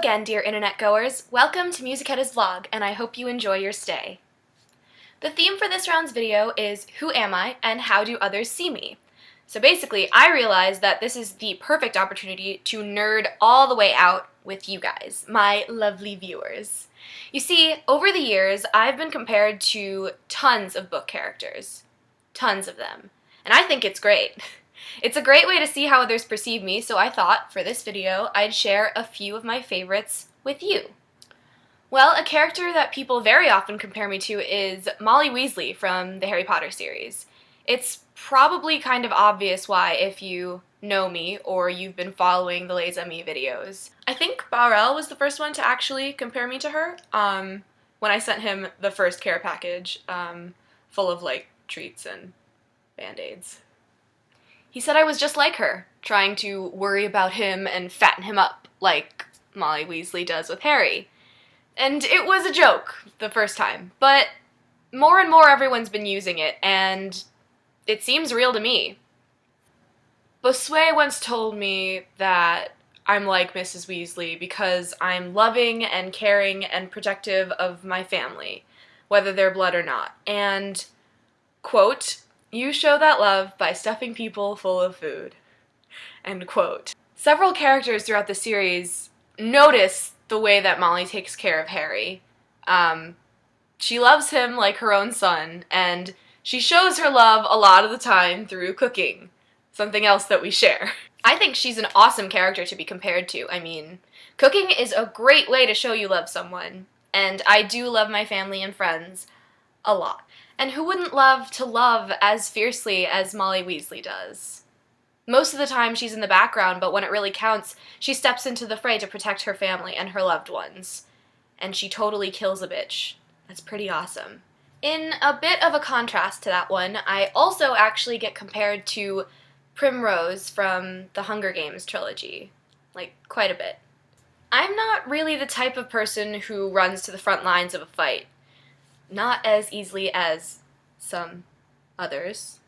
again, dear internet goers. Welcome to Musichetta's vlog, and I hope you enjoy your stay. The theme for this round's video is Who Am I and How Do Others See Me? So basically, I realized that this is the perfect opportunity to nerd all the way out with you guys, my lovely viewers. You see, over the years, I've been compared to tons of book characters. Tons of them. And I think it's great. It's a great way to see how others perceive me, so I thought, for this video, I'd share a few of my favorites with you. Well, a character that people very often compare me to is Molly Weasley from the Harry Potter series. It's probably kind of obvious why if you know me or you've been following the Les Amis videos. I think Barrel was the first one to actually compare me to her, when I sent him the first care package, full of, treats and Band-Aids. He said I was just like her, trying to worry about him and fatten him up like Molly Weasley does with Harry. And it was a joke the first time, but more and more everyone's been using it, and it seems real to me. Bossuet once told me that I'm like Mrs. Weasley because I'm loving and caring and protective of my family, whether they're blood or not, and, quote, "You show that love by stuffing people full of food." End quote. Several characters throughout the series notice the way that Molly takes care of Harry. She loves him like her own son, and she shows her love a lot of the time through cooking, something else that we share. I think she's an awesome character to be compared to. I mean, cooking is a great way to show you love someone, and I do love my family and friends a lot. And who wouldn't love to love as fiercely as Molly Weasley does? Most of the time she's in the background, but when it really counts, she steps into the fray to protect her family and her loved ones. And she totally kills a bitch. That's pretty awesome. In a bit of a contrast to that one, I also actually get compared to Primrose from the Hunger Games trilogy. Quite a bit. I'm not really the type of person who runs to the front lines of a fight. Not as easily as some others.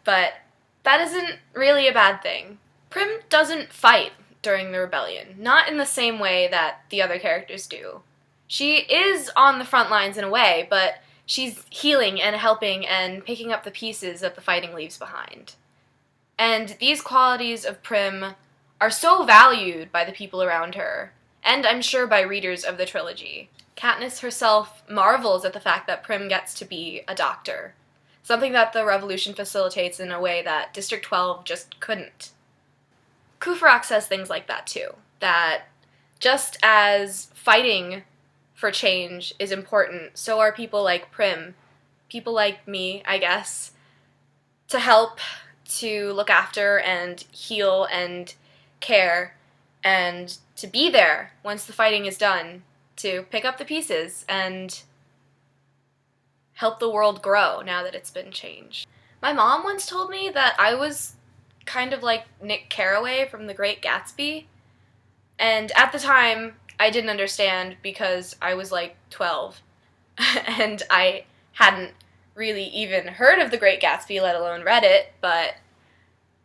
But that isn't really a bad thing. Prim doesn't fight during the rebellion, not in the same way that the other characters do. She is on the front lines in a way, but she's healing and helping and picking up the pieces that the fighting leaves behind. And these qualities of Prim are so valued by the people around her, and I'm sure by readers of the trilogy. Katniss herself marvels at the fact that Prim gets to be a doctor, something that the Revolution facilitates in a way that District 12 just couldn't. Kufrak says things like that too, that just as fighting for change is important, so are people like Prim, people like me, I guess, to help, to look after and heal and care, and to be there once the fighting is done, to pick up the pieces and help the world grow now that it's been changed. My mom once told me that I was kind of like Nick Carraway from The Great Gatsby, and at the time I didn't understand because I was 12 and I hadn't really even heard of The Great Gatsby, let alone read it, but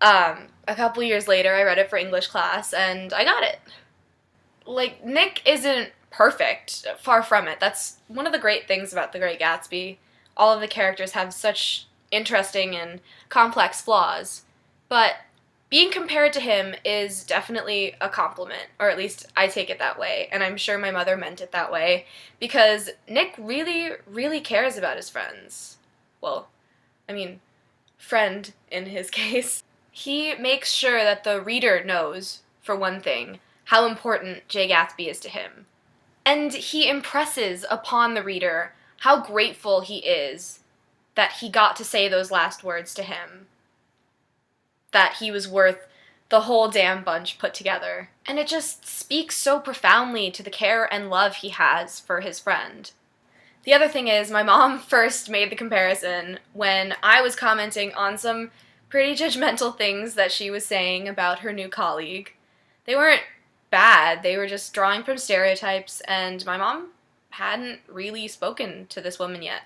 a couple years later I read it for English class and I got it. Nick isn't perfect, far from it. That's one of the great things about The Great Gatsby. All of the characters have such interesting and complex flaws, but being compared to him is definitely a compliment, or at least I take it that way, and I'm sure my mother meant it that way, because Nick really, really cares about his friends. Well, I mean, friend in his case. He makes sure that the reader knows, for one thing, how important Jay Gatsby is to him. And he impresses upon the reader how grateful he is that he got to say those last words to him. That he was worth the whole damn bunch put together. And it just speaks so profoundly to the care and love he has for his friend. The other thing is, my mom first made the comparison when I was commenting on some pretty judgmental things that she was saying about her new colleague. They weren't bad, they were just drawing from stereotypes, and my mom hadn't really spoken to this woman yet.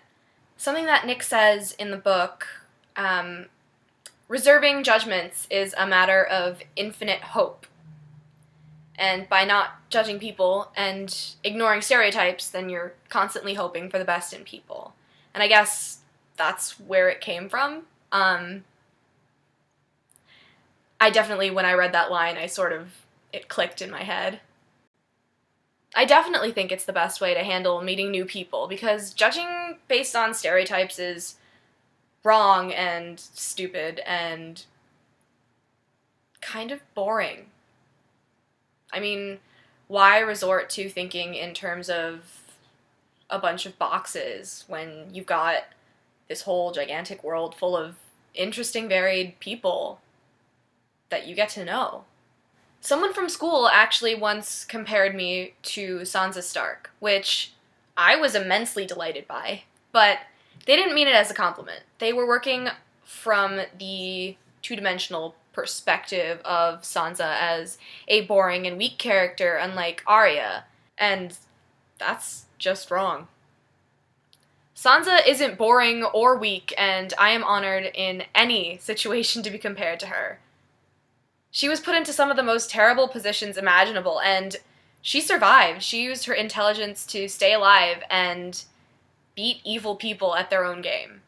Something that Nick says in the book, reserving judgments is a matter of infinite hope. And by not judging people and ignoring stereotypes, then you're constantly hoping for the best in people. And I guess that's where it came from. I definitely, when I read that line, it clicked in my head. I definitely think it's the best way to handle meeting new people, because judging based on stereotypes is wrong and stupid and kind of boring. I mean, why resort to thinking in terms of a bunch of boxes when you've got this whole gigantic world full of interesting, varied people that you get to know? Someone from school actually once compared me to Sansa Stark, which I was immensely delighted by, but they didn't mean it as a compliment. They were working from the two-dimensional perspective of Sansa as a boring and weak character, unlike Arya, and that's just wrong. Sansa isn't boring or weak, and I am honored in any situation to be compared to her. She was put into some of the most terrible positions imaginable, and she survived. She used her intelligence to stay alive and beat evil people at their own game.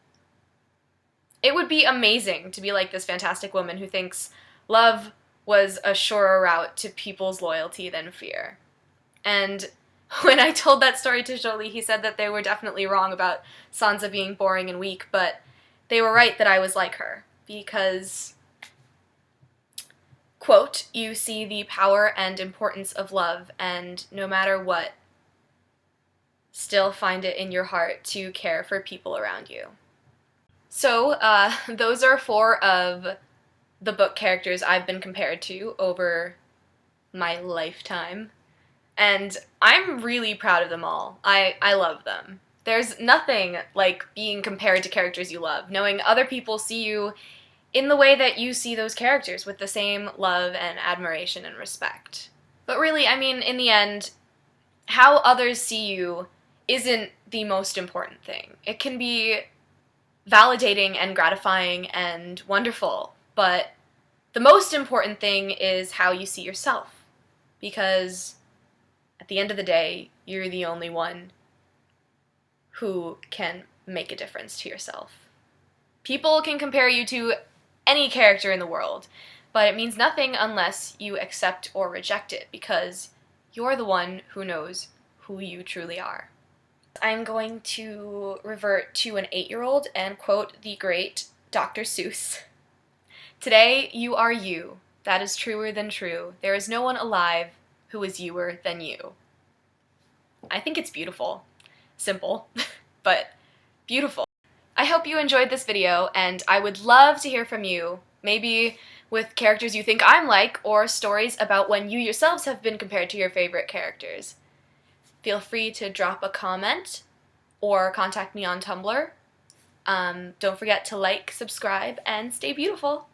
It would be amazing to be like this fantastic woman who thinks love was a surer route to people's loyalty than fear. And when I told that story to Jolie, he said that they were definitely wrong about Sansa being boring and weak, but they were right that I was like her, because, quote, you see the power and importance of love, and no matter what, still find it in your heart to care for people around you. So, those are 4 of the book characters I've been compared to over my lifetime, and I'm really proud of them all. I love them. There's nothing like being compared to characters you love, knowing other people see you in the way that you see those characters, with the same love and admiration and respect. But really, I mean, in the end, how others see you isn't the most important thing. It can be validating and gratifying and wonderful, but the most important thing is how you see yourself, because at the end of the day, you're the only one who can make a difference to yourself. People can compare you to any character in the world, but it means nothing unless you accept or reject it, because you're the one who knows who you truly are. I'm going to revert to an 8-year-old and quote the great Dr. Seuss. Today you are you. That is truer than true. There is no one alive who is youer than you. I think it's beautiful. Simple, but beautiful. I hope you enjoyed this video, and I would love to hear from you, maybe with characters you think I'm like, or stories about when you yourselves have been compared to your favorite characters. Feel free to drop a comment or contact me on Tumblr. Don't forget to like, subscribe, and stay beautiful.